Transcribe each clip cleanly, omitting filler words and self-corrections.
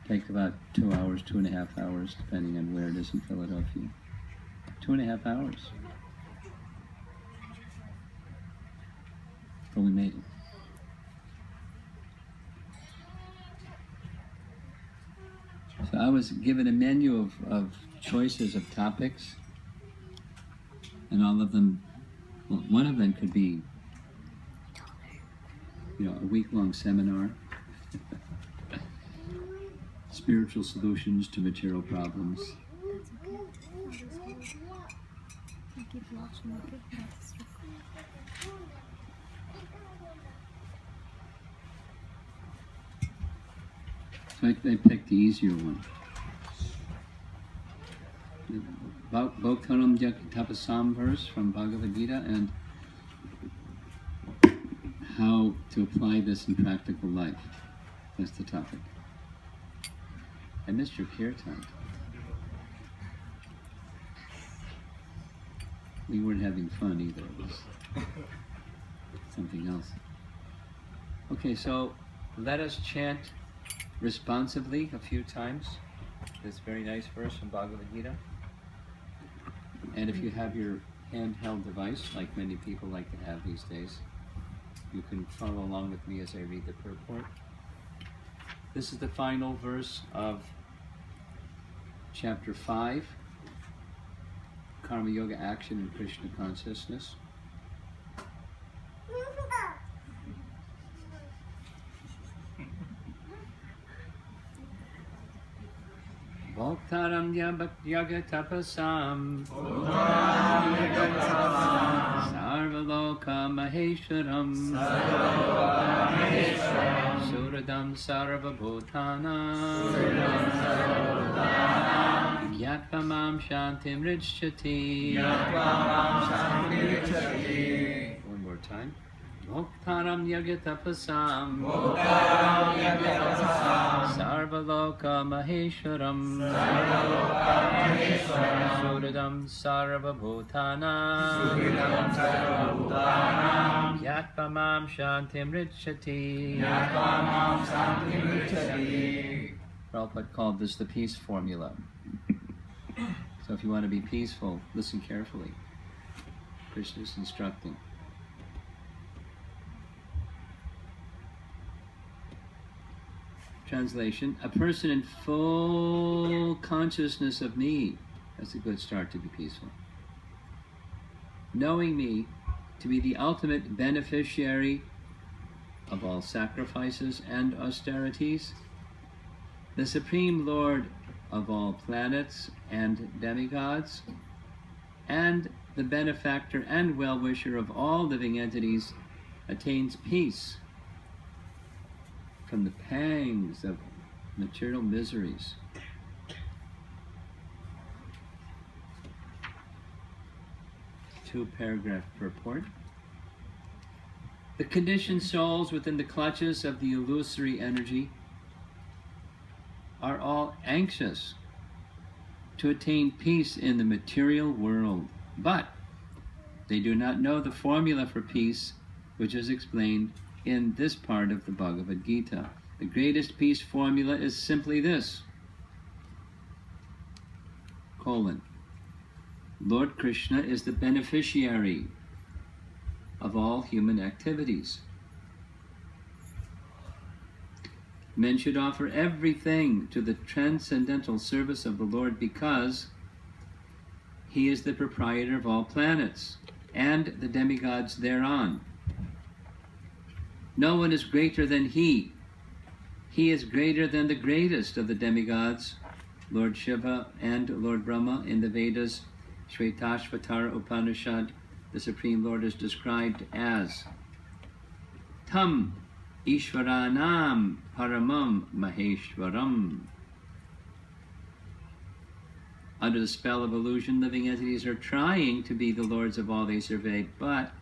Take about 2 hours, 2.5 hours, depending on where it is in Philadelphia. 2.5 hours. But we made it. So I was given a menu of choices of topics, and all of them, well, one of them could be, a week-long seminar, spiritual solutions to material problems. So I picked the easier one. Bhaktaram Tapasam verse from Bhagavad-Gita, and how to apply this in practical life. That's the topic. I missed your kirtan. We weren't having fun either. It was something else. Okay, so let us chant responsively a few times this very nice verse from Bhagavad-Gita. And if you have your handheld device, like many people like to have these days, you can follow along with me as I read the purport. This is the final verse of Chapter 5, Karma Yoga Action and Krishna Consciousness. Bhaktaram Yaga Tapasam Sarvaloka Maheshwaram Suradam Sarvabhutana Gyatpamam Shantim Richati. One more time. Bhaktaram Yagatapasam Sarvaloka Maheshwaram Suradam Sarvabhutana Yatpamam Shantim Richati. Prabhupada called this the peace formula. So if you want to be peaceful, listen carefully. Krishna is instructing. Translation: a person in full consciousness of me. That's a good start to be peaceful. Knowing me to be the ultimate beneficiary of all sacrifices and austerities, the Supreme Lord of all planets and demigods, and the benefactor and well-wisher of all living entities, attains peace from the pangs of material miseries. Two-paragraph purport. The conditioned souls within the clutches of the illusory energy are all anxious to attain peace in the material world, but they do not know the formula for peace, which is explained in this part of the Bhagavad-Gita. The greatest peace formula is simply this: Lord Krishna is the beneficiary of all human activities. Men should offer everything to the transcendental service of the Lord because He is the proprietor of all planets and the demigods thereon. No one is greater than He. He is greater than the greatest of the demigods, Lord Shiva and Lord Brahma. In the Vedas, Shvetashvatara Upanishad, the Supreme Lord is described as Tam Ishvaranam Paramam Maheshwaram. Under the spell of illusion, living entities are trying to be the lords of all they survey, but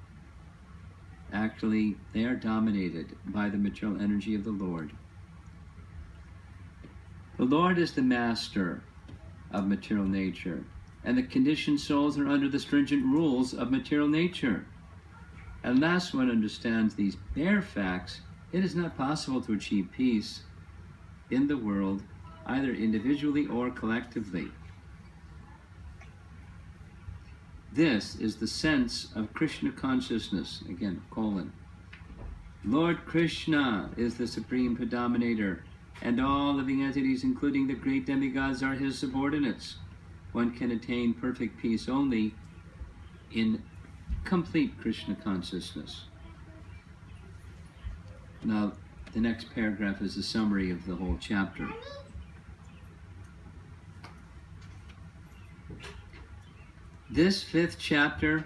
actually they are dominated by the material energy of the Lord. The Lord is the master of material nature, and the conditioned souls are under the stringent rules of material nature. Unless one understands these bare facts, it is not possible to achieve peace in the world either individually or collectively. This is the sense of Krishna consciousness. Again, colon. Lord Krishna is the supreme predominator, and all living entities, including the great demigods, are his subordinates. One can attain perfect peace only in complete Krishna consciousness. Now, the next paragraph is a summary of the whole chapter. This 5th chapter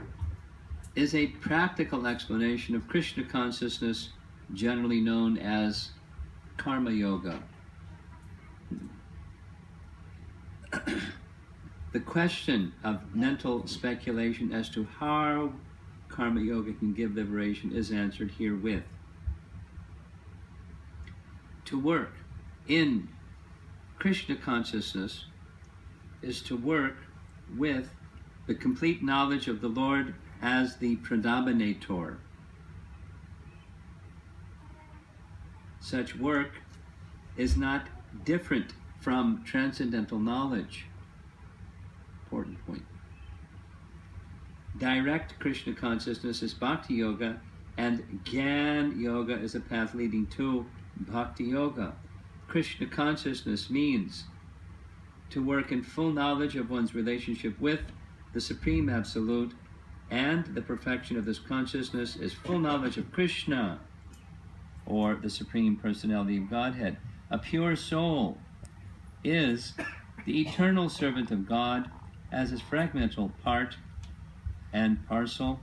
is a practical explanation of Krishna consciousness, generally known as Karma Yoga. The question of mental speculation as to how Karma Yoga can give liberation is answered herewith. To work in Krishna consciousness is to work with the complete knowledge of the Lord as the predominator. Such work is not different from transcendental knowledge. Important point. Direct Krishna consciousness is Bhakti Yoga, and Gyan Yoga is a path leading to Bhakti Yoga. Krishna consciousness means to work in full knowledge of one's relationship with the Supreme Absolute, and the perfection of this consciousness is full knowledge of Krishna, or the Supreme Personality of Godhead. A pure soul is the eternal servant of God as his fragmental part and parcel.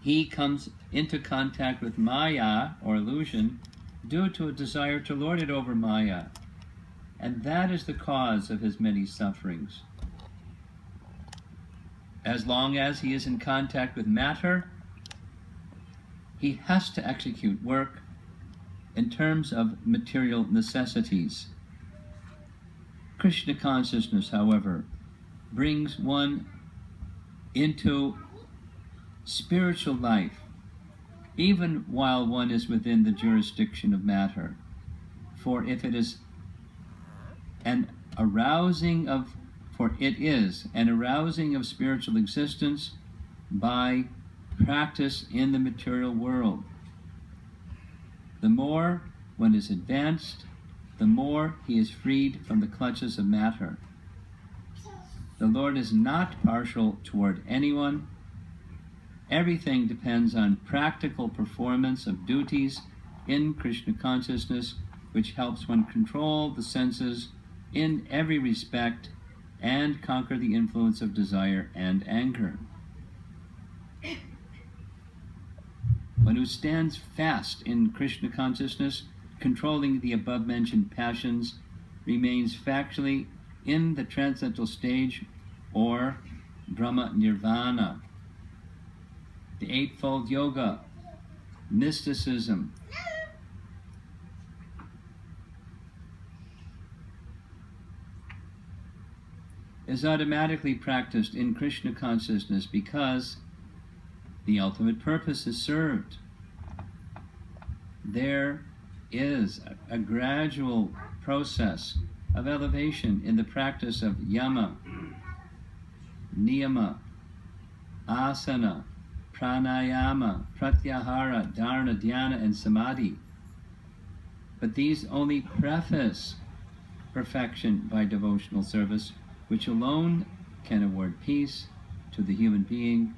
He comes into contact with Maya, or illusion, due to a desire to lord it over Maya, and that is the cause of his many sufferings. As long as he is in contact with matter, he has to execute work in terms of material necessities. Krishna consciousness, however, brings one into spiritual life, even while one is within the jurisdiction of matter. For it is an arousing of spiritual existence by practice in the material world. The more one is advanced, the more he is freed from the clutches of matter. The Lord is not partial toward anyone. Everything depends on practical performance of duties in Krishna consciousness, which helps one control the senses in every respect and conquer the influence of desire and anger. One who stands fast in Krishna consciousness, controlling the above-mentioned passions, remains factually in the transcendental stage, or Brahma Nirvana. The Eightfold Yoga, mysticism, is automatically practiced in Krishna consciousness because the ultimate purpose is served. There is a gradual process of elevation in the practice of yama, niyama, asana, pranayama, pratyahara, dharana, dhyana, and samadhi. But these only preface perfection by devotional service, which alone can award peace to the human being.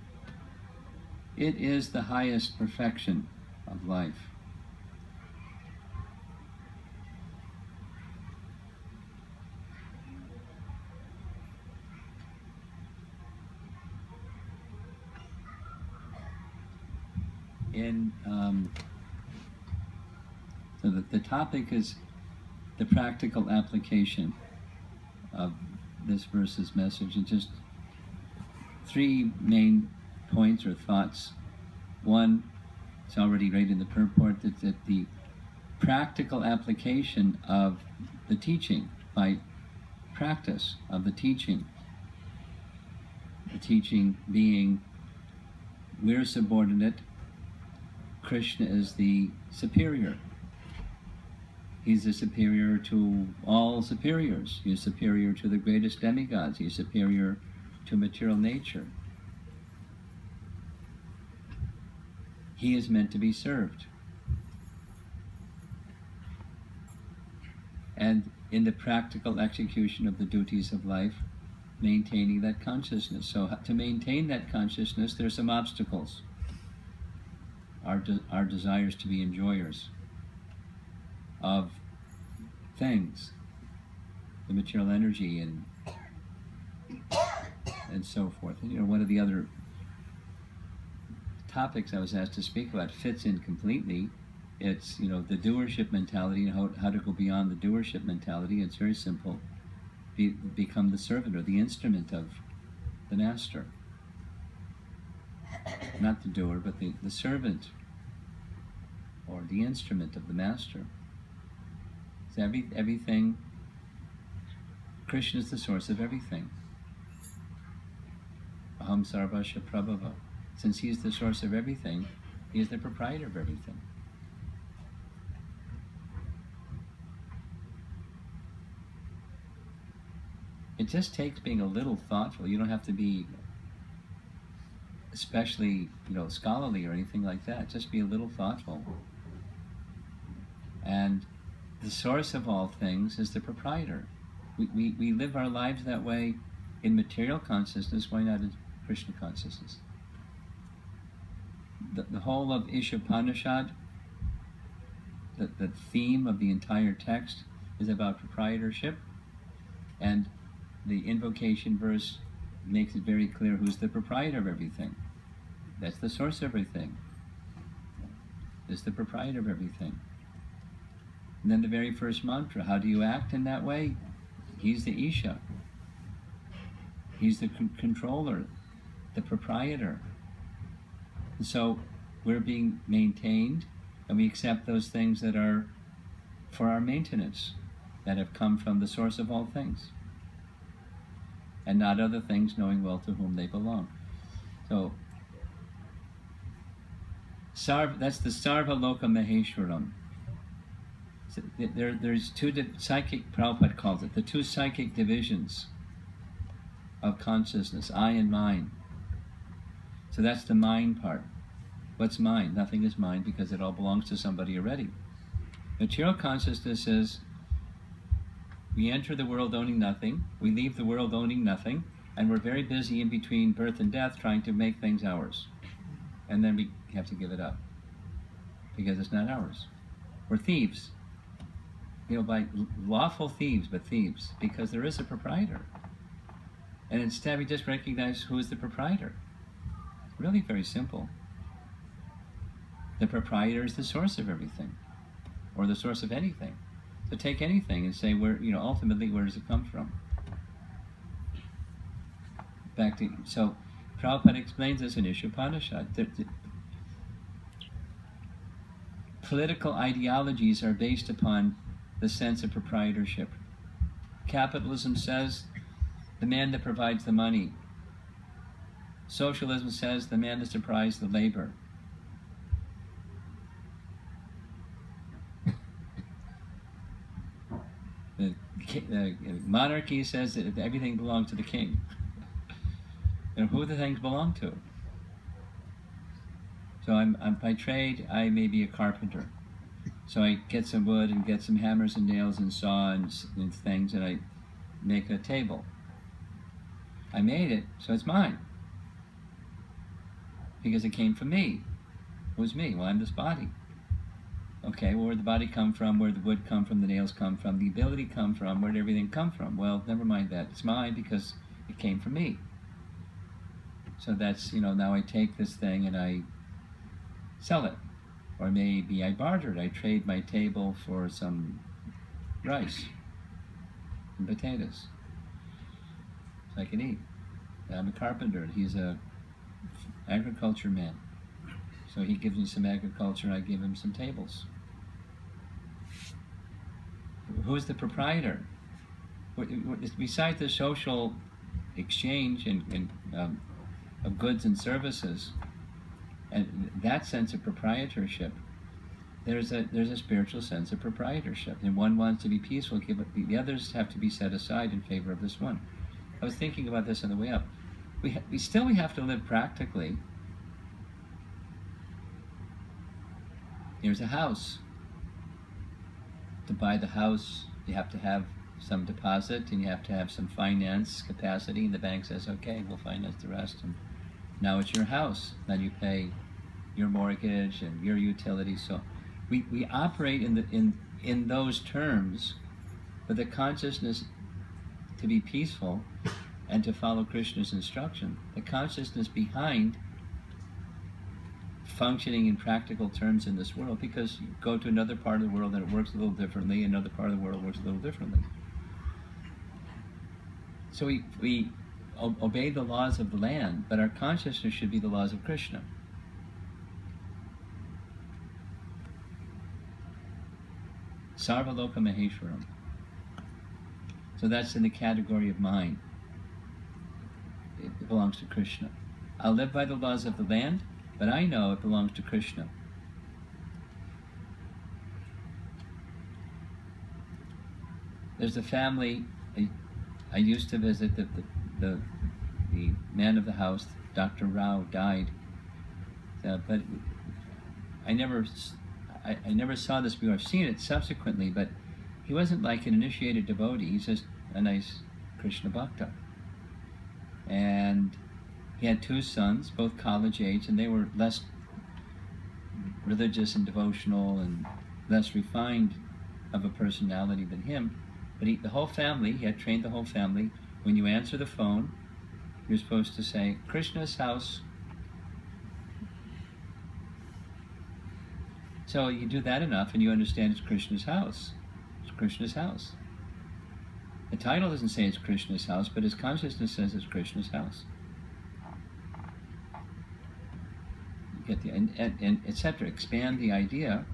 It is the highest perfection of life. So the topic is the practical application of this verse's message, and just three main points or thoughts. One, it's already right in the purport, that the practical application of the teaching, by practice of the teaching being we're subordinate, Krishna is the superior. He's the superior to all superiors. He's superior to the greatest demigods. He's superior to material nature. He is meant to be served. And in the practical execution of the duties of life, maintaining that consciousness. So to maintain that consciousness, there's some obstacles. Our desires to be enjoyers of things, the material energy and so forth. And, one of the other topics I was asked to speak about fits in completely. It's, the doership mentality and how to go beyond the doership mentality. It's very simple. Become the servant or the instrument of the master. Not the doer, but the servant or the instrument of the master. So everything, Krishna is the source of everything. Aham sarvasya prabhava. Since he is the source of everything, he is the proprietor of everything. It just takes being a little thoughtful. You don't have to be especially, scholarly or anything like that. Just be a little thoughtful. And the source of all things is the proprietor. We live our lives that way in material consciousness. Why not in Krishna consciousness? The whole of Ishopanishad, the theme of the entire text is about proprietorship, and the invocation verse makes it very clear who's the proprietor of everything. That's the source of everything. Is the proprietor of everything. And then the very first mantra, how do you act in that way? He's the Isha. He's the controller, the proprietor. And so we're being maintained, and we accept those things that are for our maintenance, that have come from the source of all things, and not other things, knowing well to whom they belong. So that's the Sarva Loka Maheshwaram. So there's two psychic, Prabhupada calls it, the two psychic divisions of consciousness, I and mine. So that's the mind part. What's mine? Nothing is mine because it all belongs to somebody already. Material consciousness is, we enter the world owning nothing, we leave the world owning nothing, and we're very busy in between birth and death trying to make things ours. And then we have to give it up because it's not ours. We're thieves. By lawful thieves, but thieves, because there is a proprietor. And instead we just recognize who is the proprietor. Really very simple. The proprietor is the source of everything, or the source of anything. So take anything and say, ultimately, where does it come from? So Prabhupada explains this in Ishopanishad. Political ideologies are based upon the sense of proprietorship. Capitalism says the man that provides the money. Socialism says the man that supplies the labor. The monarchy says that everything belongs to the king. And who the things belong to? So I'm by trade, I may be a carpenter. So I get some wood and get some hammers and nails and saw and things, and I make a table. I made it, so it's mine. Because it came from me. Who's me? Well, I'm this body. Okay, well, where'd the body come from? Where'd the wood come from? The nails come from? The ability come from? Where'd everything come from? Well, never mind that. It's mine because it came from me. So that's, now I take this thing and I sell it. Or maybe I barter it. I trade my table for some rice and potatoes. So I can eat. I'm a carpenter. He's a agriculture man. So he gives me some agriculture, I give him some tables. Who's the proprietor? Besides the social exchange and of goods and services, and that sense of proprietorship, there's a spiritual sense of proprietorship, and one wants to be peaceful, the others have to be set aside in favor of this one. I was thinking about this on the way up. We have to live practically. Here's a house. To buy the house, you have to have some deposit, and you have to have some finance capacity, and the bank says, okay, we'll finance the rest, and now it's your house. Then you pay your mortgage and your utilities. So we operate in those terms, but the consciousness to be peaceful and to follow Krishna's instruction, the consciousness behind functioning in practical terms in this world, because you go to another part of the world and it works a little differently, another part of the world works a little differently. So we obey the laws of the land, but our consciousness should be the laws of Krishna. Sarvaloka Maheshwaram. So that's in the category of mind. It belongs to Krishna. I'll live by the laws of the land, but I know it belongs to Krishna. There's a family, I used to visit, the man of the house, Dr. Rao, died. But I never saw this before. I've seen it subsequently, but he wasn't like an initiated devotee. He's just a nice Krishna Bhakta. And he had 2 sons, both college age, and they were less religious and devotional and less refined of a personality than him. But the whole family, he had trained the whole family. When you answer the phone, you're supposed to say, Krishna's house. So you do that enough and you understand it's Krishna's house. It's Krishna's house. The title doesn't say it's Krishna's house, but his consciousness says it's Krishna's house. You get the, and etc. Expand the idea,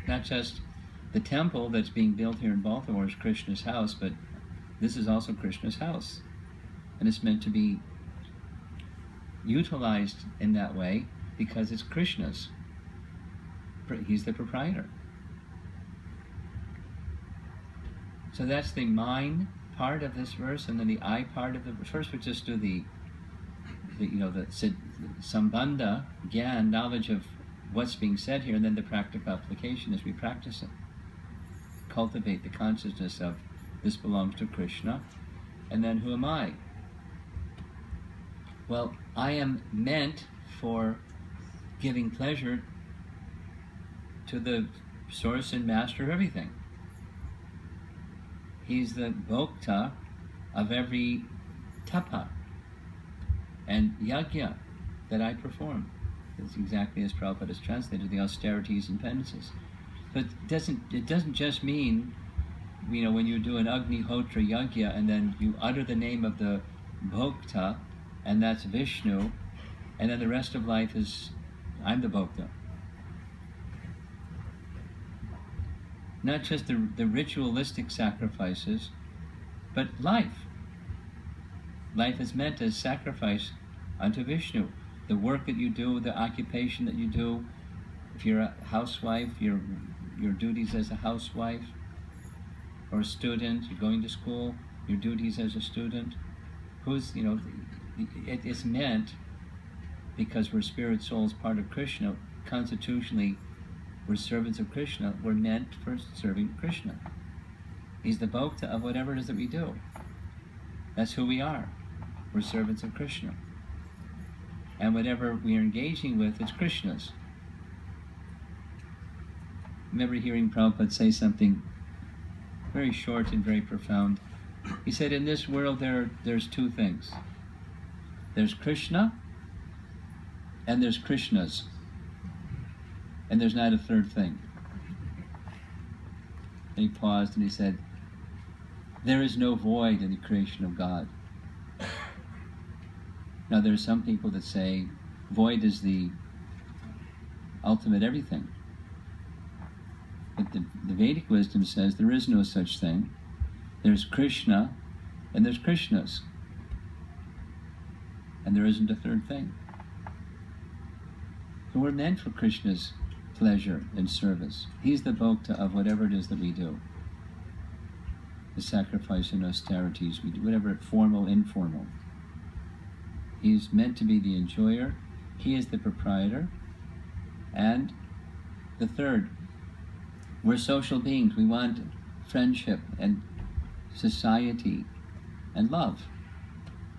not just the temple that's being built here in Baltimore is Krishna's house, but this is also Krishna's house. And it's meant to be utilized in that way because it's Krishna's. He's the proprietor. So that's the mind part of this verse, and then the I part of the first we just do the sambandha, gyan, knowledge of what's being said here, and then the practical application as we practice it. Cultivate the consciousness of this belongs to Krishna, and then who am I? Well, I am meant for giving pleasure to the source and master of everything. He's the bhokta of every tapa and yajna that I perform. It's exactly as Prabhupada has translated, the austerities and penances. But it doesn't just mean, when you do an Agnihotra yajna and then you utter the name of the bhokta, and that's Vishnu, and then the rest of life is, I'm the bhokta. Not just the ritualistic sacrifices, but life. Life is meant as sacrifice unto Vishnu. The work that you do, the occupation that you do, if you're a housewife, your duties as a housewife, or a student, you're going to school, your duties as a student. It is meant, because we're spirit souls, part of Krishna, constitutionally, we're servants of Krishna, we're meant for serving Krishna. He's the bhokta of whatever it is that we do. That's who we are. We're servants of Krishna. And whatever we are engaging with, it's Krishna's. I remember hearing Prabhupada say something very short and very profound. He said, in this world there's 2 things. There's Krishna, and there's Krishna's. And there's not a third thing. And he paused and he said, there is no void in the creation of God. Now there are some people that say void is the ultimate everything. But the Vedic wisdom says there is no such thing. There's Krishna and there's Krishna's. And there isn't a third thing. So we're meant for Krishna's pleasure and service. He's the bhokta of whatever it is that we do. The sacrifice and austerities we do, whatever, formal, informal. He's meant to be the enjoyer. He is the proprietor. And the third, we're social beings. We want friendship and society and love.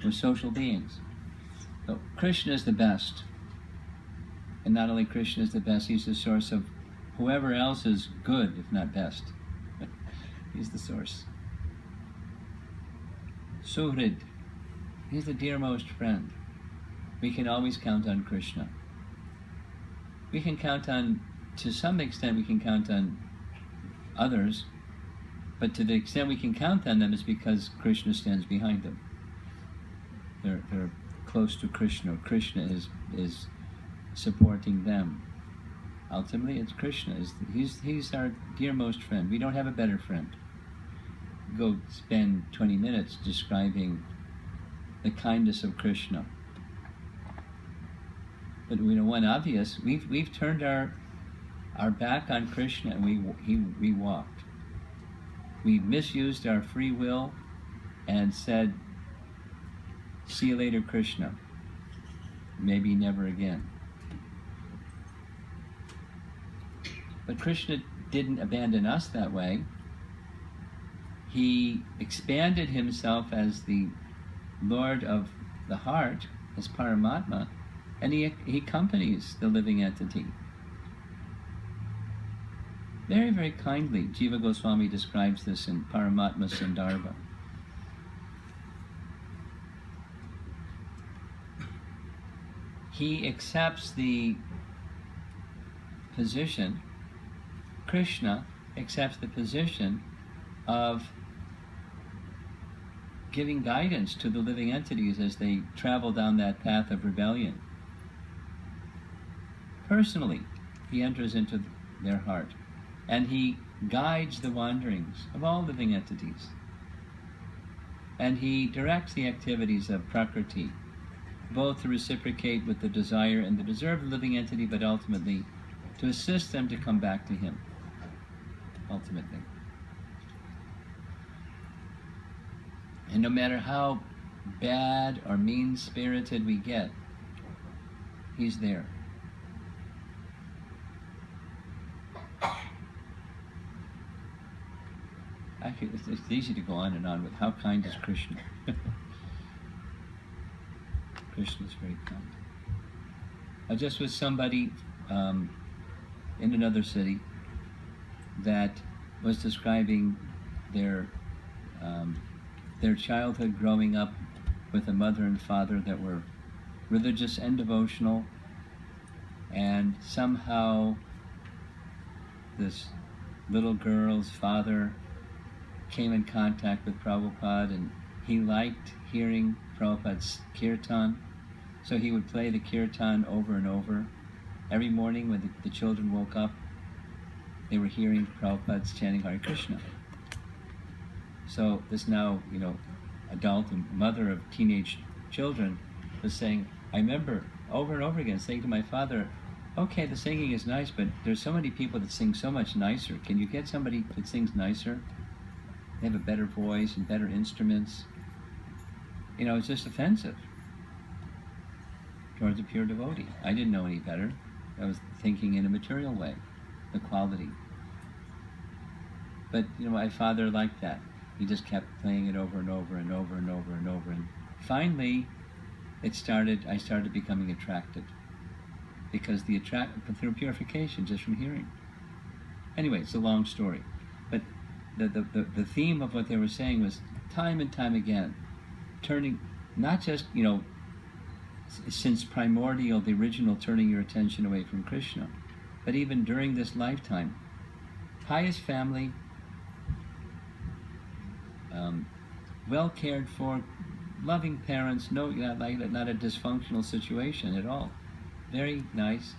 We're social beings. So Krishna is the best. And not only Krishna is the best, he's the source of whoever else is good, if not best. He's the source. Suhrid, he's the dearmost friend. We can always count on Krishna. We can count on, to some extent, we can count on others, but to the extent we can count on them is because Krishna stands behind them. They're close to Krishna. Krishna is supporting them. Ultimately, it's Krishna. He's our dearmost friend. We don't have a better friend. Go spend 20 minutes describing the kindness of Krishna. But one obvious, we've turned our back on Krishna and we walked. We misused our free will and said, "See you later, Krishna. Maybe never again." But Krishna didn't abandon us that way. He expanded himself as the Lord of the heart, as Paramatma, and he accompanies the living entity. Very, very kindly, Jiva Goswami describes this in Paramatma Sandarbha. He accepts the position, Krishna accepts the position of giving guidance to the living entities as they travel down that path of rebellion. Personally, he enters into their heart, and he guides the wanderings of all living entities. And he directs the activities of Prakriti, both to reciprocate with the desire and the deserve of the living entity, but ultimately to assist them to come back to him, ultimately. And no matter how bad or mean-spirited we get, he's there. Actually, it's easy to go on and on with how kind is Krishna. Krishna is very kind. I just was somebody in another city that was describing their childhood growing up with a mother and father that were religious and devotional, and somehow this little girl's father came in contact with Prabhupada, and he liked hearing Prabhupada's kirtan, so he would play the kirtan over and over. Every morning when the children woke up, they were hearing Prabhupada's chanting Hare Krishna. So this now, adult and mother of teenage children was saying, I remember over and over again saying to my father, okay, the singing is nice, but there's so many people that sing so much nicer. Can you get somebody that sings nicer? They have a better voice and better instruments. It's just offensive towards a pure devotee. I didn't know any better. I was thinking in a material way, the quality. But, my father liked that. He just kept playing it over and over and over and over and over. And finally, I started becoming attracted. Because through purification, just from hearing. Anyway, it's a long story. But the theme of what they were saying was time and time again, turning, not just, since primordial, the original turning your attention away from Krishna, but even during this lifetime, pious family, well cared for, loving parents, not a dysfunctional situation at all. Very nice,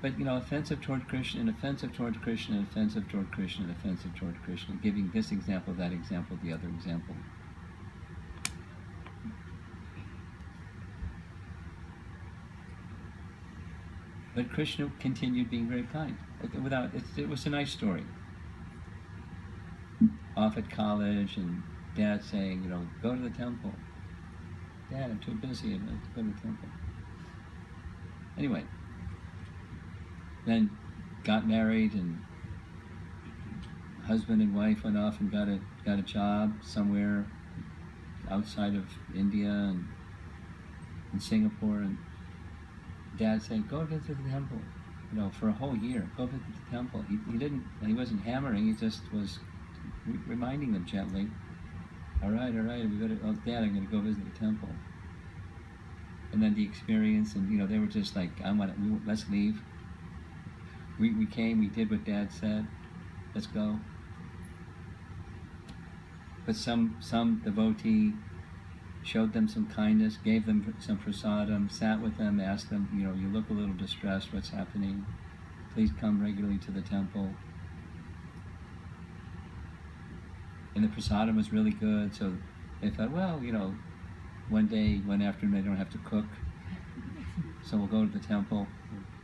but offensive toward Krishna, and offensive toward Krishna, and offensive toward Krishna, and offensive toward Krishna, giving this example, that example, the other example. But Krishna continued being very kind. It was a nice story. Off at college, and Dad saying, go to the temple. Dad, I'm too busy. I have to go to the temple. Anyway, then got married, and husband and wife went off and got a job somewhere outside of India and in Singapore, and Dad said, go visit the temple, for a whole year. Go visit the temple. He wasn't hammering. He just was reminding them gently. All right. We got to. Oh, Dad, I'm going to go visit the temple. And then the experience, and they were just like, let's leave. We came. We did what Dad said. Let's go. But some devotee showed them some kindness, gave them some prasadam, sat with them, asked them, you look a little distressed, what's happening? Please come regularly to the temple. And the prasadam was really good, so they thought, well, one afternoon I don't have to cook, so we'll go to the temple.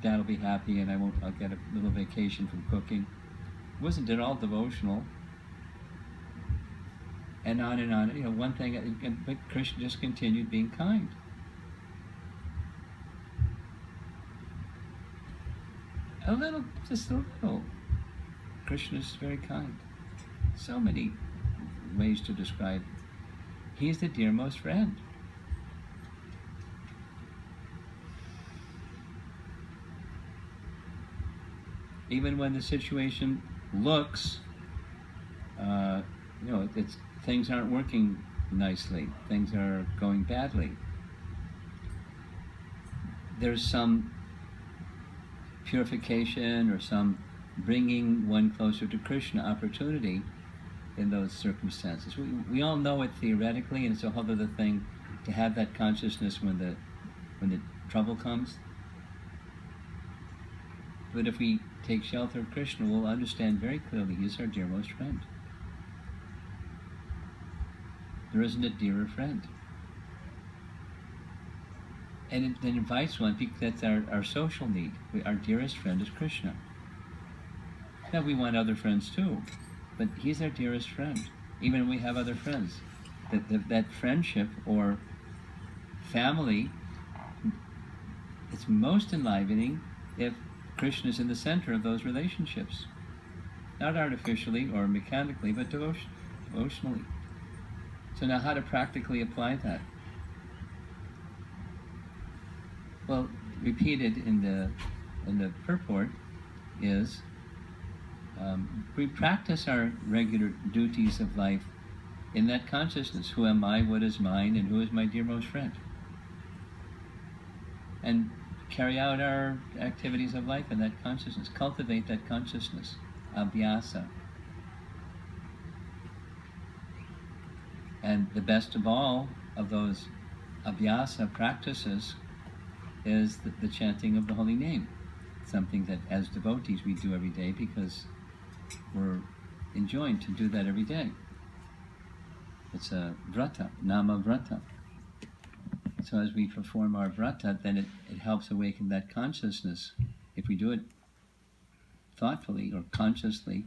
Dad will be happy, and I'll get a little vacation from cooking. It wasn't at all devotional. And on and on. One thing, but Krishna just continued being kind. Just a little. Krishna is very kind. So many ways to describe. He's the dearmost friend. Even when the situation looks, things aren't working nicely, things are going badly, there's some purification or some bringing one closer to Krishna opportunity in those circumstances. We all know it theoretically, and it's a whole other thing to have that consciousness when the trouble comes. But if we take shelter of Krishna, we'll understand very clearly He's our dearmost friend. There isn't a dearer friend. And it invites one, because that's our social need. Our dearest friend is Krishna. Now we want other friends too, but He's our dearest friend. Even when we have other friends, that friendship or family, it's most enlivening if Krishna is in the center of those relationships. Not artificially or mechanically, but devotionally. So now how to practically apply that? Well, repeated in the purport is we practice our regular duties of life in that consciousness. Who am I, what is mine, and who is my dearmost friend? And carry out our activities of life in that consciousness. Cultivate that consciousness, abhyasa. And the best of all of those abhyasa practices is the chanting of the holy name. Something that as devotees we do every day because we're enjoined to do that every day. It's a vrata, nama vrata. So as we perform our vrata, then it helps awaken that consciousness. If we do it thoughtfully or consciously,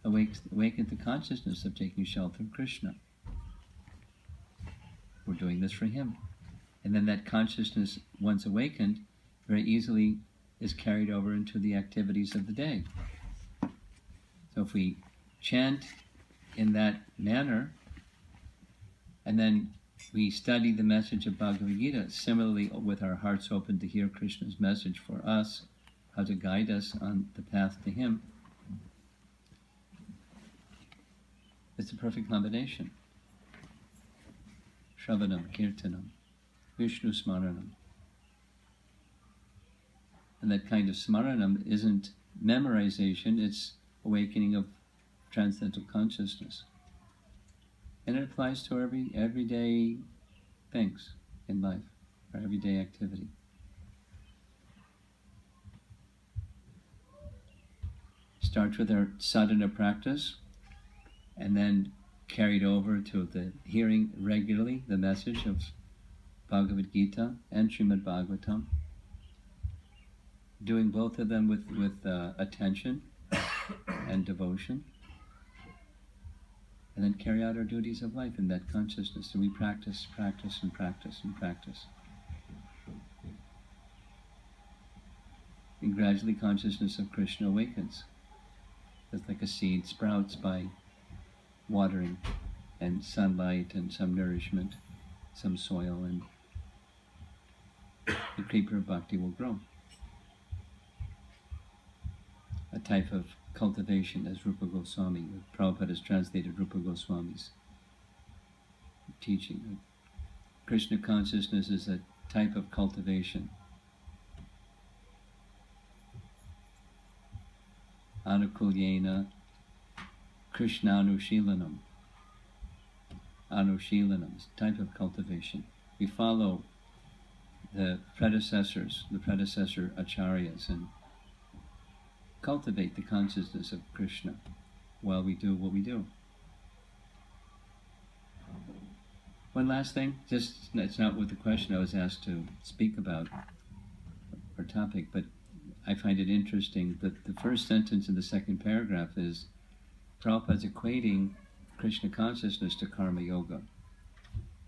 awaken the consciousness of taking shelter of Krishna. We're doing this for Him. And then that consciousness, once awakened, very easily is carried over into the activities of the day. So if we chant in that manner, and then we study the message of Bhagavad-Gita, similarly with our hearts open to hear Krishna's message for us, how to guide us on the path to Him, it's a perfect combination. Shravanam, Kirtanam, Vishnu Smaranam. And that kind of smaranam isn't memorization, it's awakening of transcendental consciousness. And it applies to our everyday things in life, our everyday activity. Starts with our sadhana practice, and then carried over to the hearing regularly the message of Bhagavad-Gita and Srimad Bhagavatam. doing both of them with attention and devotion, and then carry out our duties of life in that consciousness. So we practice, practice, and practice, and practice. And gradually consciousness of Krishna awakens. It's like a seed sprouts by watering and sunlight and some nourishment, some soil, and the creeper of bhakti will grow. A type of cultivation, as Rupa Goswami, Prabhupada has translated Rupa Goswami's teaching. Krishna consciousness is a type of cultivation. Anukulyena Krishnanushilanam. Anushilanam is a type of cultivation. We follow the predecessor acharyas, and cultivate the consciousness of Krishna while we do what we do. One last thing, it's not with the question I was asked to speak about, or topic, but I find it interesting that the first sentence in the second paragraph is Prabhupada's equating Krishna consciousness to karma yoga.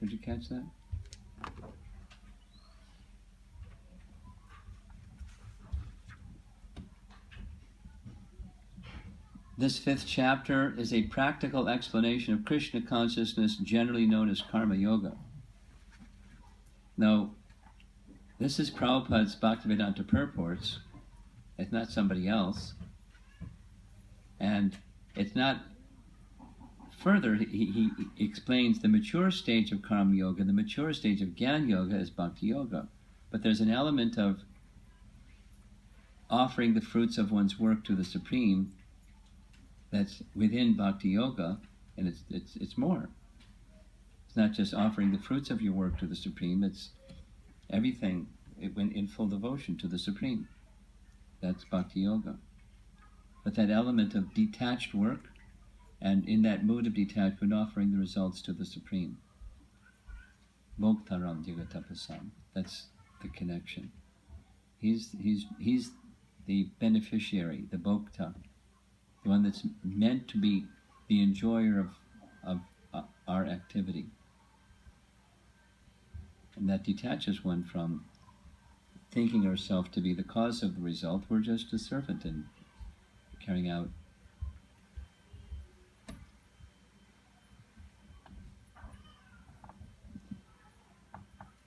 Did you catch that? This fifth chapter is a practical explanation of Krishna consciousness, generally known as karma yoga. Now, this is Prabhupada's Bhaktivedanta purports. It's not somebody else. And it's not further, he explains the mature stage of karma yoga, the mature stage of jnana yoga is bhakti yoga. But there's an element of offering the fruits of one's work to the Supreme that's within bhakti yoga, and it's more. It's not just offering the fruits of your work to the Supreme, it's everything in full devotion to the Supreme. That's bhakti yoga. But that element of detached work, and in that mood of detachment, offering the results to the Supreme. Bhoktaram jagatapasam. That's the connection. He's the beneficiary, the bhokta, the one that's meant to be the enjoyer of our activity. And that detaches one from thinking ourselves to be the cause of the result. We're just a servant in carrying out.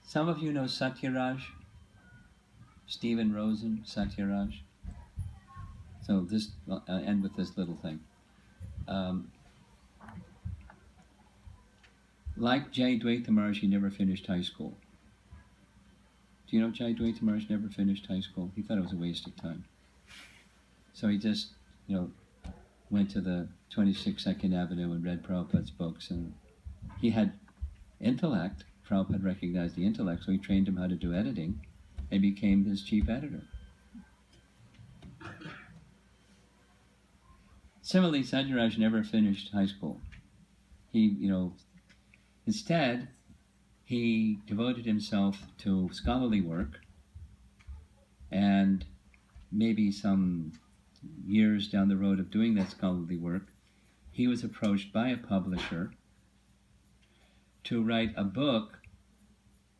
Some of you know Satyaraj, Stephen Rosen, Satyaraj. So this, I'll end with this little thing. Like Jayadvaita Maharaj, he never finished high school. Do you know Jayadvaita Maharaj never finished high school? He thought it was a waste of time. So he just, went to the 26 Second Avenue and read Prabhupada's books, and he had intellect. Prabhupada recognized the intellect, so he trained him how to do editing and became his chief editor. Similarly, Satyaraj never finished high school. He, instead, he devoted himself to scholarly work, and maybe some years down the road of doing that scholarly work, he was approached by a publisher to write a book,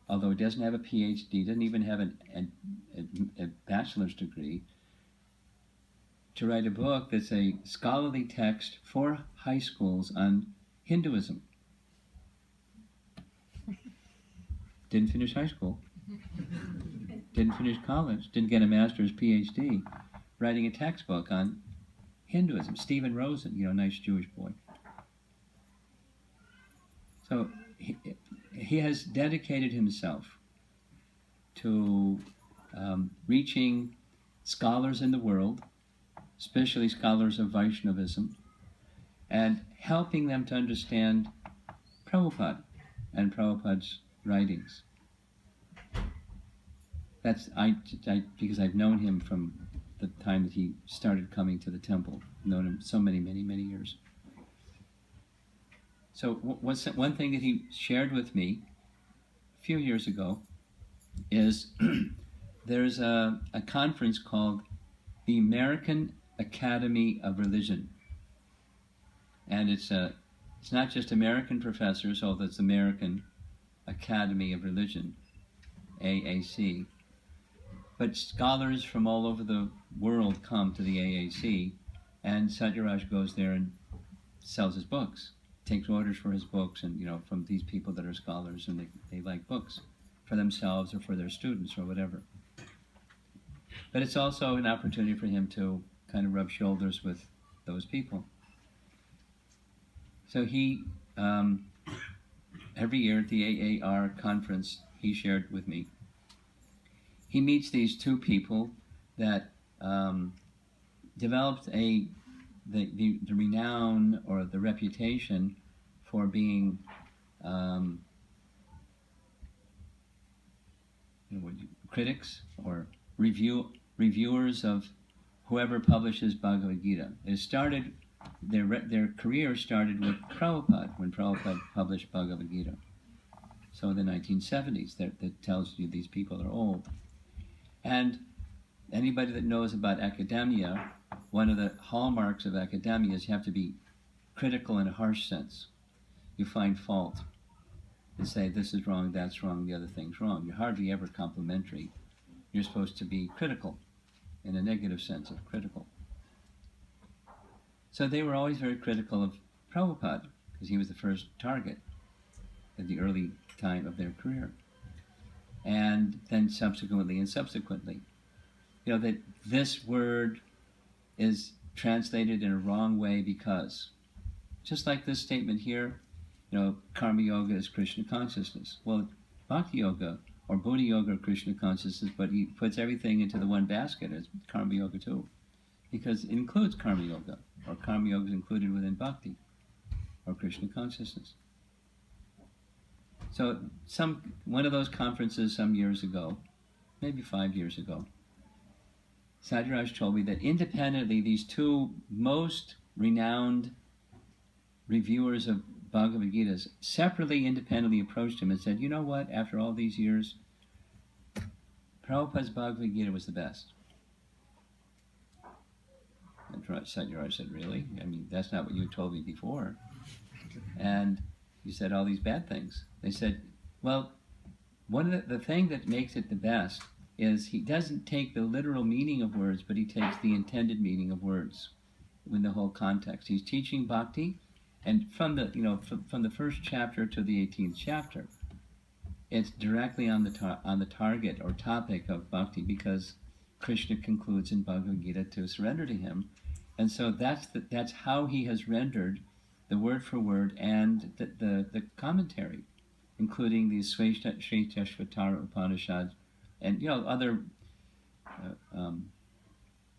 although he doesn't have a PhD, doesn't even have a bachelor's degree, to write a book that's a scholarly text for high schools on Hinduism. Didn't finish high school, didn't finish college, didn't get a master's, PhD, writing a textbook on Hinduism. Stephen Rosen, nice Jewish boy. So he has dedicated himself to reaching scholars in the world, especially scholars of Vaishnavism, and helping them to understand Prabhupada and Prabhupada's writings. That's because I've known him from the time that he started coming to the temple. Known him so many years. So one thing that he shared with me a few years ago is there's a conference called the American Academy of Religion. And it's not just American professors, although it's American Academy of Religion, AAC, but scholars from all over the world come to the AAC, and Satyaraj goes there and sells his books, takes orders for his books, and from these people that are scholars, and they like books for themselves or for their students or whatever. But it's also an opportunity for him to kind of rub shoulders with those people. So he, every year at the AAR conference, he shared with me, he meets these two people that developed the renown or the reputation for being critics or reviewers of whoever publishes Bhagavad-Gita. Their career started with Prabhupada, when Prabhupada published Bhagavad-Gita. So in the 1970s, that tells you these people are old. And anybody that knows about academia, one of the hallmarks of academia is you have to be critical in a harsh sense. You find fault and say, this is wrong, that's wrong, the other thing's wrong. You're hardly ever complimentary. You're supposed to be critical, in a negative sense of critical. So they were always very critical of Prabhupada, because he was the first target at the early time of their career. And then subsequently, that this word is translated in a wrong way because, just like this statement here, Karma Yoga is Krishna consciousness. Well, Bhakti Yoga or Buddha Yoga or Krishna consciousness, but he puts everything into the one basket as Karma Yoga too, because it includes Karma Yoga, or Karma Yoga is included within Bhakti or Krishna consciousness. So one of those conferences some years ago, maybe 5 years ago, Satyaraj told me that independently, these two most renowned reviewers of Bhagavad Gita separately, independently approached him and said, you know what, after all these years, Prabhupada's Bhagavad Gita was the best. And Satyaraj said, really? I mean, that's not what you told me before. And you said all these bad things. They said, well, one of the thing that makes it the best is he doesn't take the literal meaning of words, but he takes the intended meaning of words in the whole context. He's teaching bhakti, and from the first chapter to the 18th chapter, it's directly on the target or topic of bhakti, because Krishna concludes in Bhagavad Gita to surrender to him, and so that's how he has rendered the word for word and the commentary, including the Shvetashvatara Upanishad and other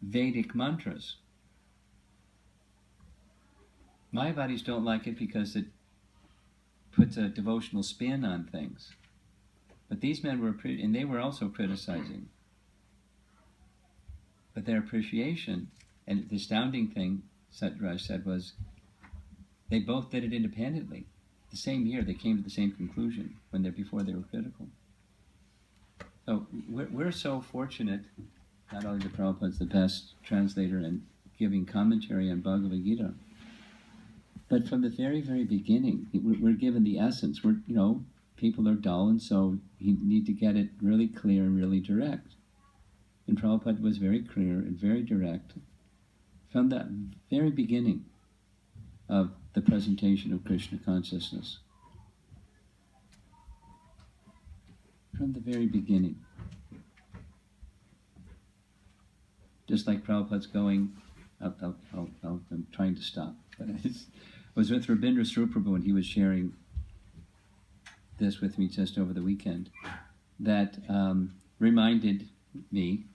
Vedic mantras. Mayavadis don't like it because it puts a devotional spin on things. But these men were, and they were also criticizing. But their appreciation, and the astounding thing Satyaraj said was, they both did it independently. The same year, they came to the same conclusion before they were critical. So we're so fortunate, not only that Prabhupada's the best translator and giving commentary on Bhagavad Gita, but from the very, very beginning, we're given the essence. People are dull, and so you need to get it really clear and really direct. And Prabhupada was very clear and very direct from the very beginning of the presentation of Krishna consciousness. From the very beginning. Just like Prabhupada's going, I'm trying to stop, but I was with Rabindra Sruprabhu, and he was sharing this with me just over the weekend, that reminded me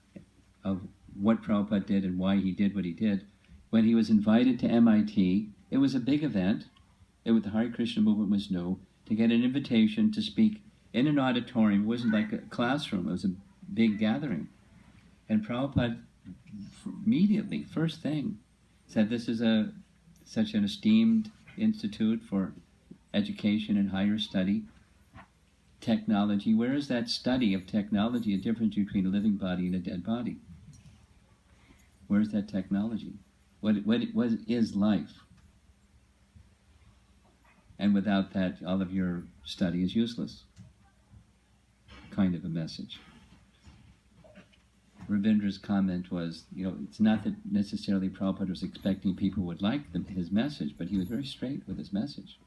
of what Prabhupada did and why he did what he did. When he was invited to MIT, it was a big event. The Hare Krishna movement was new. To get an invitation to speak in an auditorium, it wasn't like a classroom, it was a big gathering. And Prabhupada immediately, first thing, said this is such an esteemed institute for education and higher study. technology. Where is that study of technology, a difference between a living body and a dead body? Where is that technology? What is life? And without that, all of your study is useless. Kind of a message. Ravindra's comment was, it's not that necessarily Prabhupada was expecting people would like his message, but he was very straight with his message.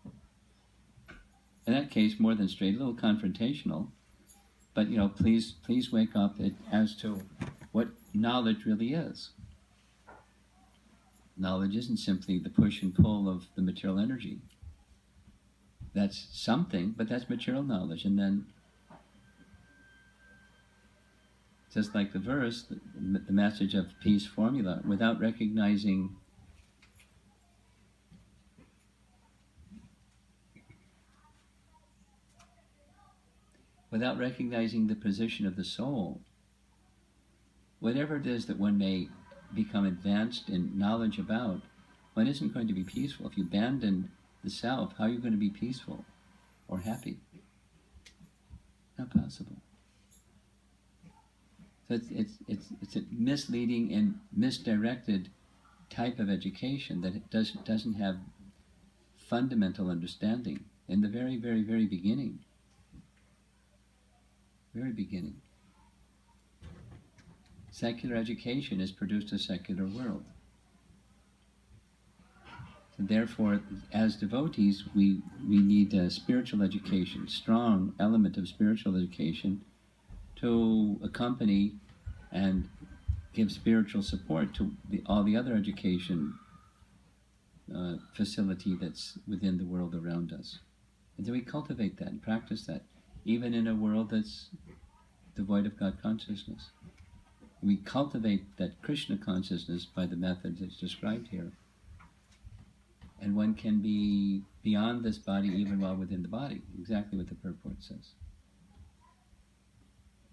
In that case, more than straight, a little confrontational, but please wake up as to what knowledge really is. Knowledge isn't simply the push and pull of the material energy. That's something, but that's material knowledge. And then, just like the verse, the message of peace formula, without recognizing the position of the soul, whatever it is that one may become advanced in knowledge about, one isn't going to be peaceful. If you abandon the self, how are you going to be peaceful or happy? Not possible. So it's a misleading and misdirected type of education that it doesn't have fundamental understanding in the very, very, very beginning. Very beginning. Secular education has produced a secular world. So therefore, as devotees, we need a spiritual education, strong element of spiritual education to accompany and give spiritual support to all the other education facility that's within the world around us. And so we cultivate that and practice that, even in a world that's devoid of God consciousness. We cultivate that Krishna consciousness by the methods that's described here. And one can be beyond this body even while within the body, exactly what the purport says.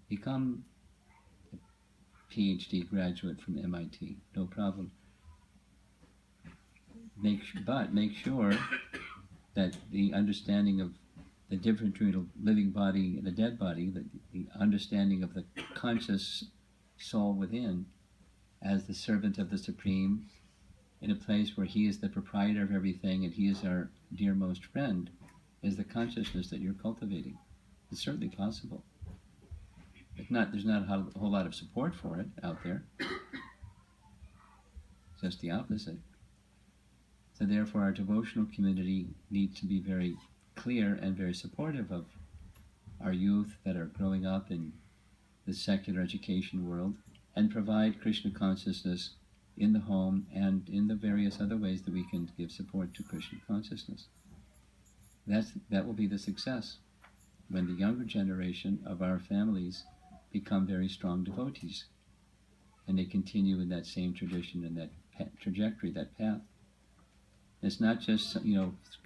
Become a PhD graduate from MIT, no problem. But make sure that the understanding of the difference between a living body and a dead body, the understanding of the conscious soul within as the servant of the Supreme in a place where He is the proprietor of everything and He is our dearmost friend, is the consciousness that you're cultivating. It's certainly possible. There's not a whole lot of support for it out there. Just the opposite. So therefore our devotional community needs to be very clear and very supportive of our youth that are growing up in the secular education world, and provide Krishna consciousness in the home and in the various other ways that we can give support to Krishna consciousness. That will be the success when the younger generation of our families become very strong devotees and they continue in that same tradition and that trajectory, that path. It's not just,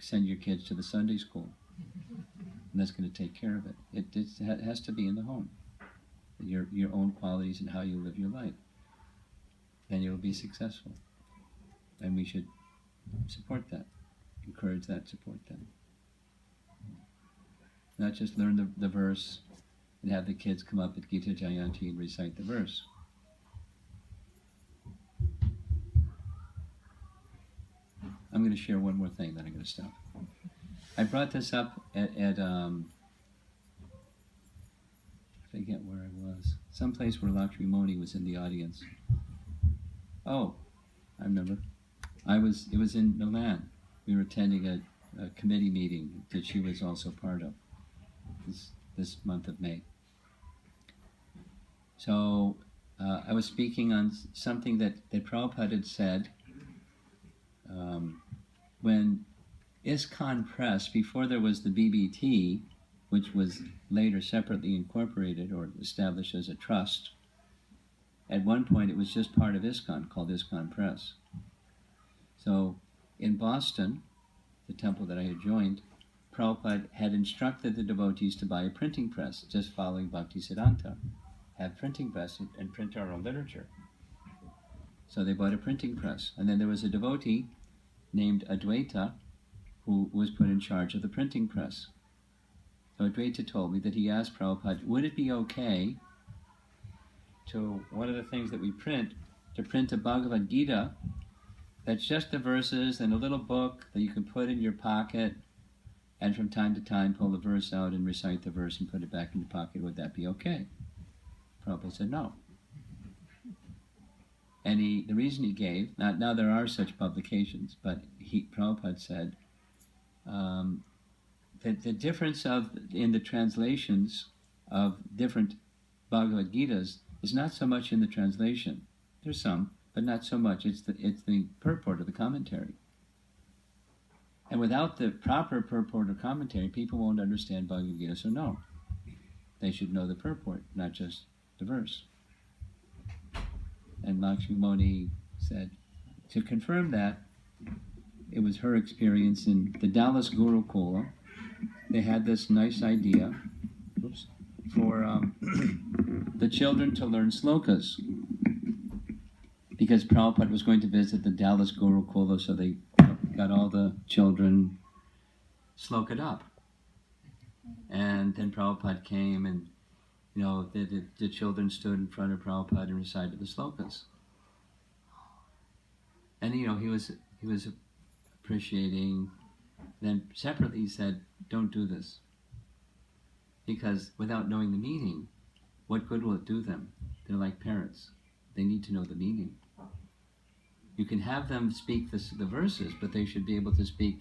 send your kids to the Sunday school and that's going to take care of it. It has to be in the home. Your own qualities and how you live your life. Then you'll be successful. And we should support that, encourage that, support that. Not just learn the verse and have the kids come up at Gita Jayanti and recite the verse. I'm going to share one more thing, then I'm going to stop. I brought this up at I forget where I was. Someplace where Lakshmi Moni was in the audience. Oh, I remember. It was in Milan. We were attending a committee meeting that she was also part of this month of May. So I was speaking on something that Prabhupada had said when ISKCON Press, before there was the BBT, which was later separately incorporated or established as a trust. At one point it was just part of ISKCON, called ISKCON Press. So in Boston, the temple that I had joined, Prabhupada had instructed the devotees to buy a printing press, just following Bhaktisiddhanta. Have printing press and print our own literature. So they bought a printing press. And then there was a devotee named Advaita who was put in charge of the printing press. So Advaita told me that he asked Prabhupada, would it be okay to, one of the things that we print, to print a Bhagavad-Gita that's just the verses and a little book that you can put in your pocket and from time to time pull the verse out and recite the verse and put it back in your pocket. Would that be okay? Prabhupada said no. And the reason he gave, now there are such publications, but Prabhupada said that the difference in the translations of different Bhagavad Gitas is not so much in the translation. There's some, but not so much. It's the purport of the commentary. And without the proper purport or commentary, people won't understand Bhagavad Gita. So no, they should know the purport, not just the verse. And Lakshmi Moni said, to confirm that, it was her experience in the Dallas Gurukula. They had this nice idea for the children to learn slokas. Because Prabhupada was going to visit the Dallas Gurukula, so they got all the children sloked up. And then Prabhupada came and, the children stood in front of Prabhupada and recited the slokas. And, he was appreciating. Then separately he said, don't do this. Because without knowing the meaning, what good will it do them? They're like parents. They need to know the meaning. You can have them speak the verses, but they should be able to speak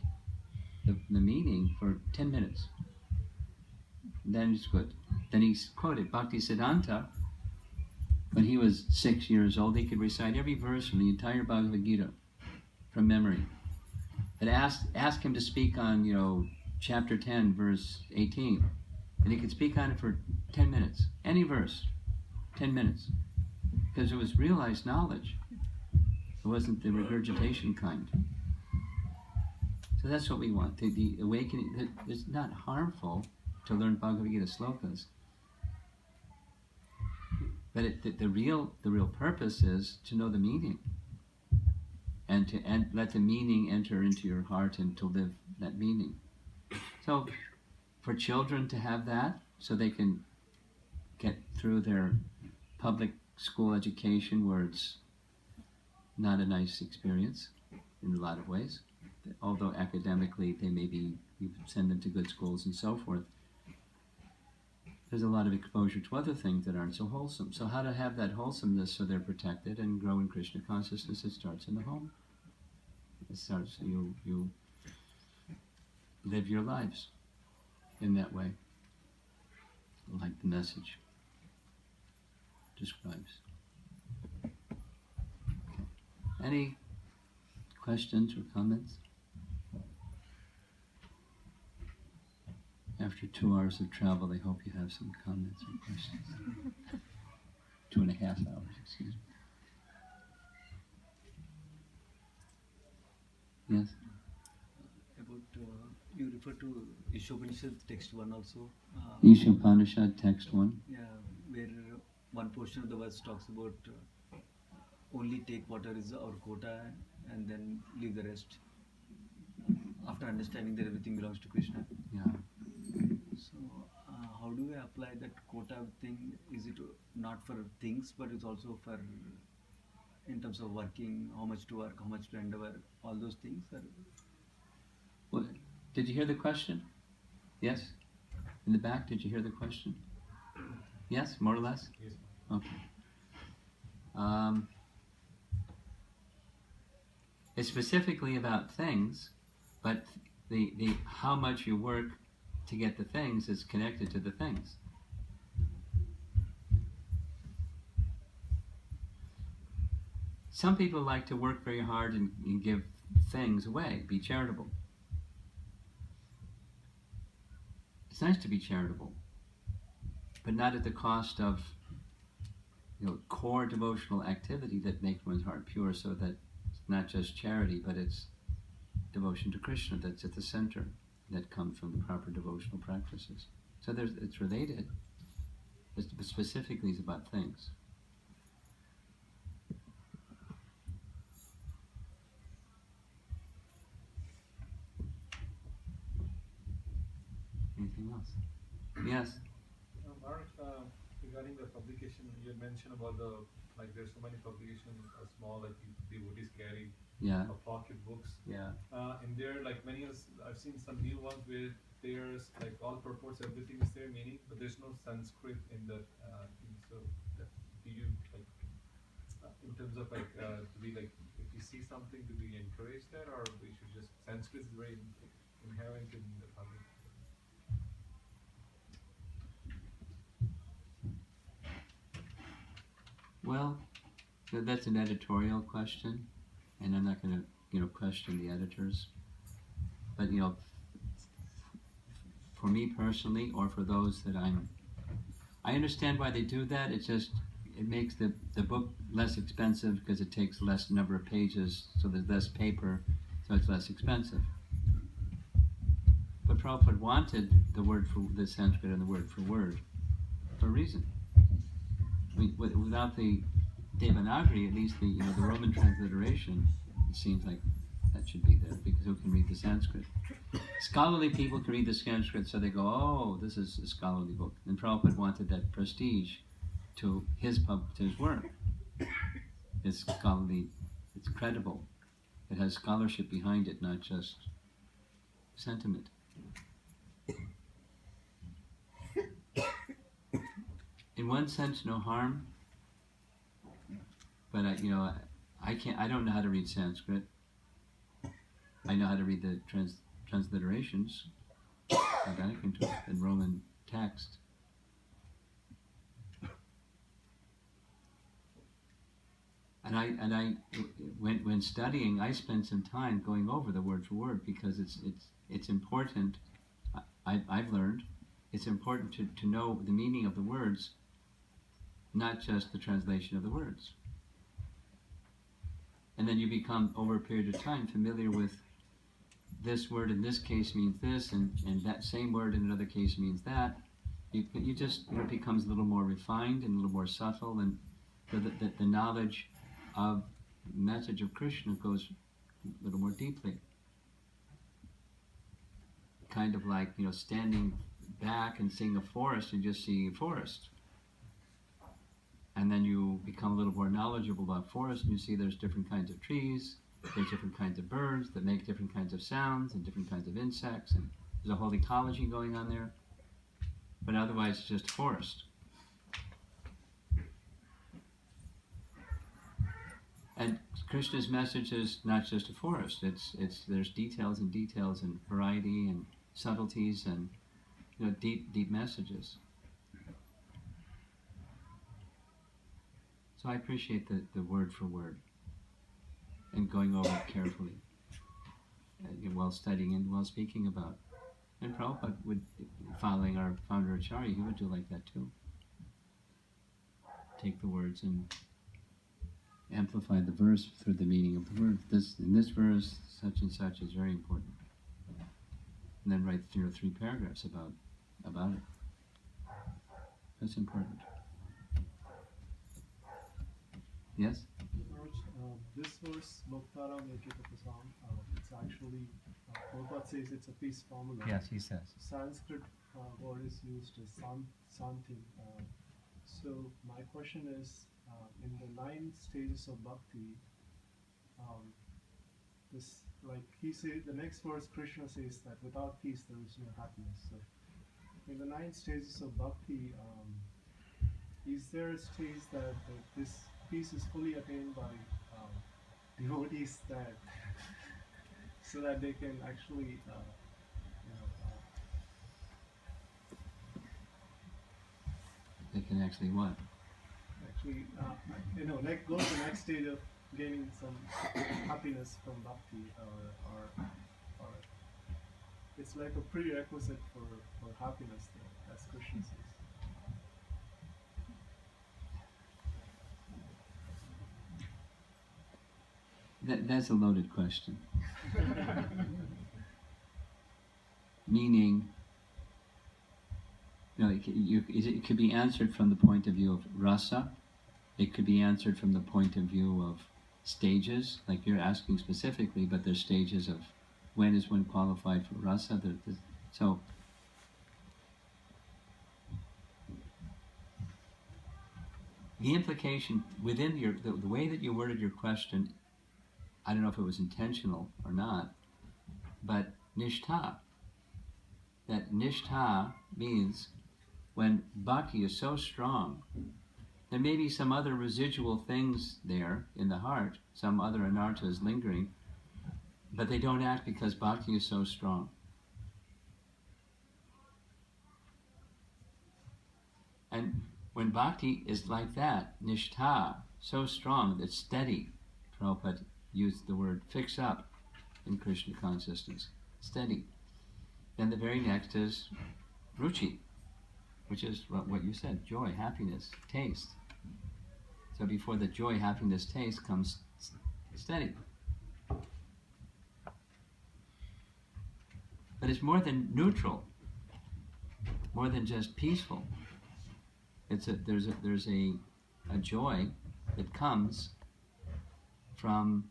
the meaning for 10 minutes. Then it's good. Then he quoted Bhaktisiddhanta. When he was 6 years old, he could recite every verse from the entire Bhagavad Gita from memory. But ask him to speak on, chapter 10, verse 18. And he could speak on it for 10 minutes. Any verse, 10 minutes. Because it was realized knowledge. It wasn't the regurgitation kind. So that's what we want. The awakening. It's not harmful to learn Bhagavad Gita slokas. But the real purpose is to know the meaning. And to let the meaning enter into your heart and to live that meaning. So for children to have that, so they can get through their public school education where it's not a nice experience in a lot of ways. Although academically you send them to good schools and so forth, there's a lot of exposure to other things that aren't so wholesome. So how to have that wholesomeness so they're protected and grow in Krishna consciousness? It starts in the home. It starts, you live your lives in that way, like the message describes. Okay. Any questions or comments? After 2 hours of travel, I hope you have some comments or questions. 2.5 hours, excuse me. Yes? About, you refer to Ishopanishad text 1 also. Ishopanishad text 1. Yeah, where one portion of the verse talks about only take whatever is our quota and then leave the rest. After understanding that everything belongs to Krishna. Yeah. So, how do we apply that quota thing? Is it not for things, but it's also for, in terms of working, how much to work, how much to endeavor, all those things? Or? Well, did you hear the question? Yes? In the back, did you hear the question? Yes, more or less? Yes. Okay. It's specifically about things, but the how much you work to get the things is connected to the things. Some people like to work very hard and give things away, be charitable. It's nice to be charitable, but not at the cost of core devotional activity that makes one's heart pure, so that it's not just charity, but it's devotion to Krishna that's at the center, that comes from the proper devotional practices. So it's related, but specifically it's about things. Anything else? Yes. Mark, regarding the publication, you mentioned about there's so many publications, small, like devotees carry Yeah. pocket books. Yeah. And there, like I've seen some new ones where there's like all purports, everything is there, meaning, but there's no Sanskrit in that thing. So, that, do you like, in terms of do we like, if we see something, do we encourage that, or we should just, Sanskrit is very inherent in the public? Well, that's an editorial question, and I'm not going to, question the editors. But for me personally, or for those that I understand why they do that. It's just it makes the book less expensive because it takes less number of pages, so there's less paper, so it's less expensive. But Prabhupada wanted the word for the Sanskrit and the word for word for a reason. I mean, without the Devanagari, at least the Roman transliteration, it seems like that should be there, because who can read the Sanskrit? Scholarly people can read the Sanskrit, so they go, oh, this is a scholarly book. And Prabhupada wanted that prestige to his work. It's scholarly, it's credible. It has scholarship behind it, not just sentiment. In one sense, no harm. But I don't know how to read Sanskrit. I know how to read the transliterations back into it in Roman text. And I when studying, I spend some time going over the word for word, because it's important. I've learned it's important to know the meaning of the words, not just the translation of the words. And then you become, over a period of time, familiar with this word in this case means this, and that same word in another case means that. You just, it becomes a little more refined and a little more subtle, and the knowledge of the message of Krishna goes a little more deeply. Kind of like, standing back and seeing a forest and just seeing a forest. And then you become a little more knowledgeable about forest, and you see there's different kinds of trees, there's different kinds of birds that make different kinds of sounds, and different kinds of insects, and there's a whole ecology going on there. But otherwise, it's just forest. And Krishna's message is not just a forest. There's details and details and variety and subtleties and deep messages. So I appreciate the word for word and going over it carefully while studying and while speaking about. And Prabhupada would, following our founder Acharya, he would do like that too. Take the words and amplify the verse through the meaning of the word. In this verse, such and such is very important. And then write 3 paragraphs about it. That's important. Yes? This verse, Bhaktara Mekitaprasam, it's actually, Prabhupada says it's a piece formula. Yes, he says. Sanskrit word is used as santi. So my question is, in the 9 stages of bhakti, this, like he said, the next verse Krishna says that without peace there is no happiness. So in the 9 stages of bhakti, is there a stage that this peace is fully attained by devotees, that so that they can actually They can actually what? like go to the next stage of gaining some happiness from bhakti, or it's like a prerequisite for happiness there, as Krishna says. That's a loaded question. Meaning, it could be answered from the point of view of rasa. It could be answered from the point of view of stages, like you're asking specifically, but there's stages of when is one qualified for rasa. So the implication within the way that you worded your question, I don't know if it was intentional or not, but nishtha. That nishtha means when bhakti is so strong, there may be some other residual things there in the heart, some other anarthas lingering, but they don't act because bhakti is so strong. And when bhakti is like that, nishtha, so strong, that steady, Prabhupada used the word fix up in Krishna consciousness, steady. Then the very next is ruchi, which is what you said, joy, happiness, taste. So before the joy, happiness, taste comes steady. But it's more than neutral, more than just peaceful. There's a joy that comes from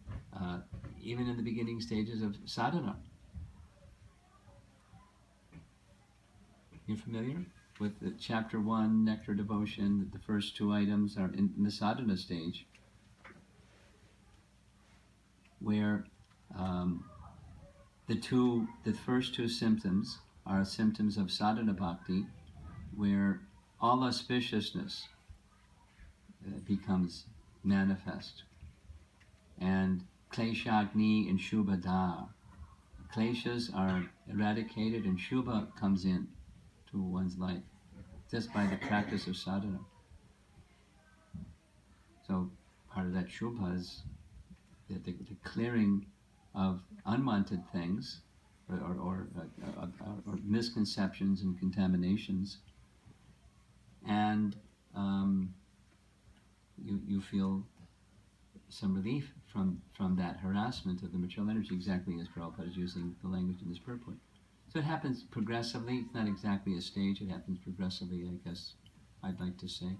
even in the beginning stages of sadhana. You familiar with the chapter 1, Nectar Devotion? The first two items are in the sadhana stage, where the first two symptoms are symptoms of sadhana bhakti, where all auspiciousness becomes manifest, and kleshagni and shubhada. Kleshas are eradicated and shubha comes in to one's life just by the practice of sadhana. So part of that shubha is the clearing of unwanted things or misconceptions and contaminations, and you feel some relief from that harassment of the material energy, exactly as Prabhupada is using the language in this purport. So it happens progressively. It's not exactly a stage. It happens progressively, I guess I'd like to say.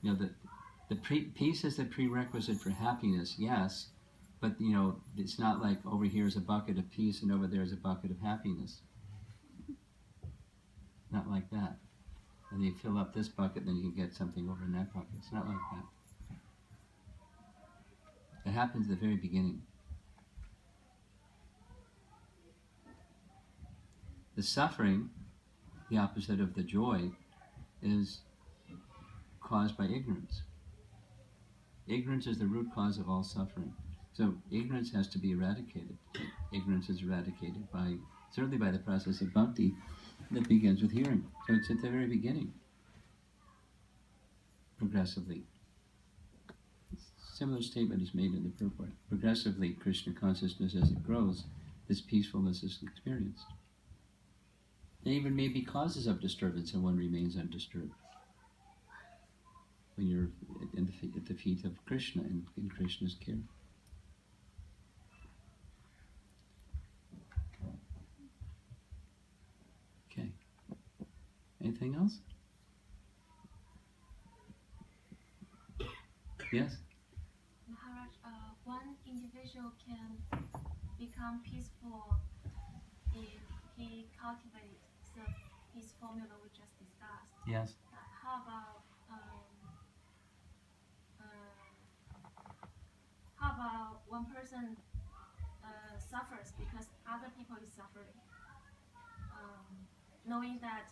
You know, peace is the prerequisite for happiness, yes, but it's not like over here is a bucket of peace and over there is a bucket of happiness. Not like that. And you fill up this bucket, then you can get something over in that bucket. It's not like that. It happens at the very beginning. The suffering, the opposite of the joy, is caused by ignorance. Ignorance is the root cause of all suffering. So ignorance has to be eradicated. Ignorance is eradicated certainly by the process of bhakti that begins with hearing. So it's at the very beginning, progressively. Similar statement is made in the purport. Progressively, Krishna consciousness, as it grows, this peacefulness is experienced. There even may be causes of disturbance and one remains undisturbed. When you're at the feet of Krishna and in Krishna's care. Okay. Anything else? Yes? Maharaj, one individual can become peaceful if he cultivates the peace formula we just discussed. Yes. How about one person suffers because other people is suffering, knowing that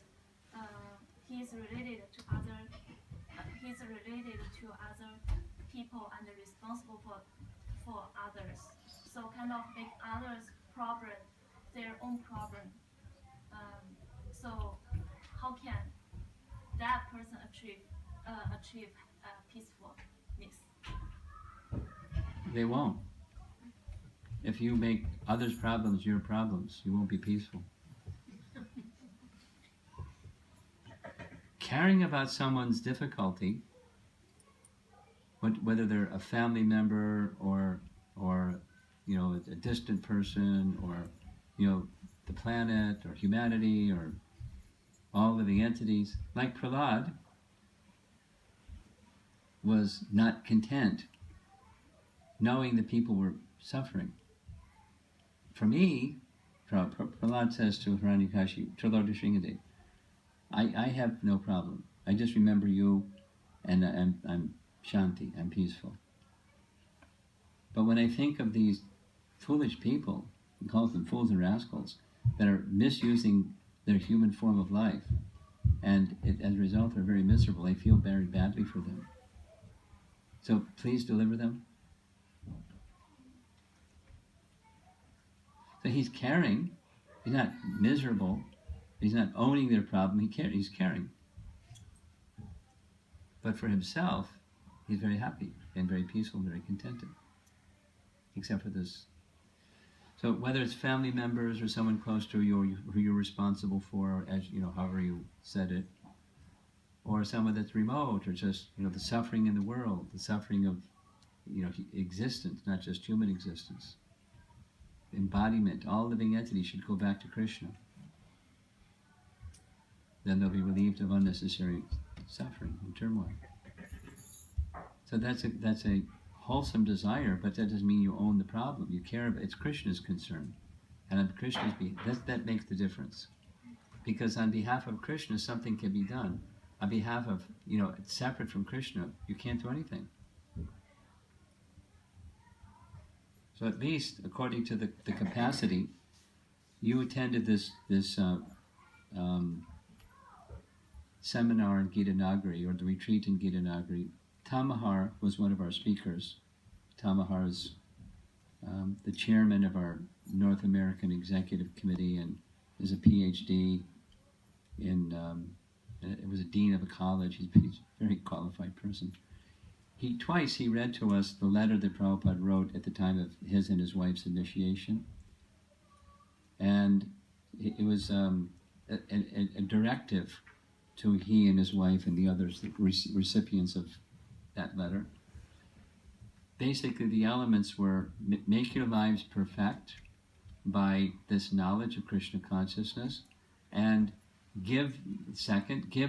he is related to other people and responsible for others. So kind of make others' problem their own problem. So how can that person achieve peacefulness? They won't. If you make others' problems your problems, you won't be peaceful. Caring about someone's difficulty, whether they're a family member or a distant person, or the planet or humanity or all living entities, like Prahlad was not content knowing that people were suffering. For me, Prahlad says to Hiranyakashi, Trilodya Shringadev, I have no problem. I just remember you and I'm shanti, I'm peaceful. But when I think of these foolish people, he calls them fools and rascals, that are misusing their human form of life, and as a result are very miserable, I feel very badly for them. So please deliver them. So he's caring. He's not miserable. He's not owning their problem. He's caring. But for himself, he's very happy and very peaceful, very contented. Except for this. So whether it's family members or someone close to you who you're responsible for, as you know, however you said it, or someone that's remote, or just the suffering in the world, the suffering of existence, not just human existence. Embodiment, all living entities should go back to Krishna. Then they'll be relieved of unnecessary suffering and turmoil. So that's a wholesome desire, but that doesn't mean you own the problem. You care about it's Krishna's concern, and on Krishna's that makes the difference. Because on behalf of Krishna, something can be done. On behalf of separate from Krishna, you can't do anything. So at least, according to the capacity, you attended this seminar in Gita Nagari, or the retreat in Gita Nagari. Tamahar was one of our speakers. Tamahar is the chairman of our North American Executive Committee and is a PhD it was a dean of a college. He's a very qualified person. Twice he read to us the letter that Prabhupada wrote at the time of his and his wife's initiation. And it was a directive to he and his wife and the others, the recipients of that letter. Basically, the elements were make your lives perfect by this knowledge of Krishna consciousness, and give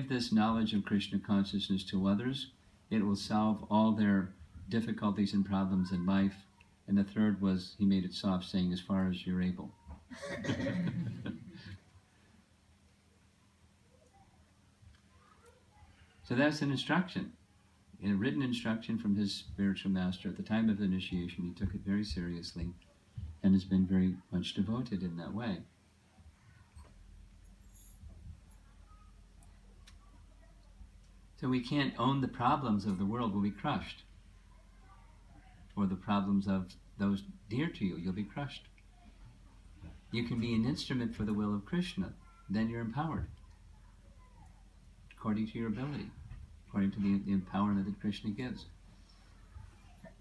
this knowledge of Krishna consciousness to others. It will solve all their difficulties and problems in life. And the third was, he made it soft, saying, as far as you're able. So that's an instruction, a written instruction from his spiritual master. At the time of initiation, he took it very seriously and has been very much devoted in that way. So we can't own the problems of the world. We'll be crushed. Or the problems of those dear to you, you'll be crushed. You can be an instrument for the will of Krishna. Then you're empowered. According to your ability. According to the empowerment that Krishna gives.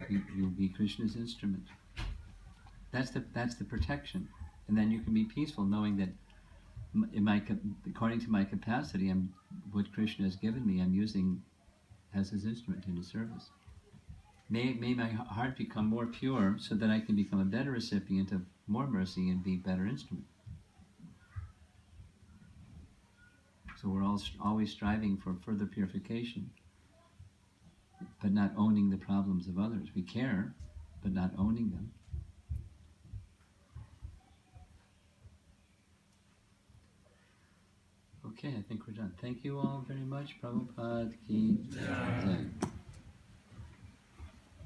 You'll be Krishna's instrument. That's the protection. And then you can be peaceful knowing that according to my capacity, what Krishna has given me, I'm using as his instrument in his service. May my heart become more pure so that I can become a better recipient of more mercy and be a better instrument. So we're always striving for further purification, but not owning the problems of others. We care, but not owning them. Okay, I think we're done. Thank you all very much. Prabhupada ki jai.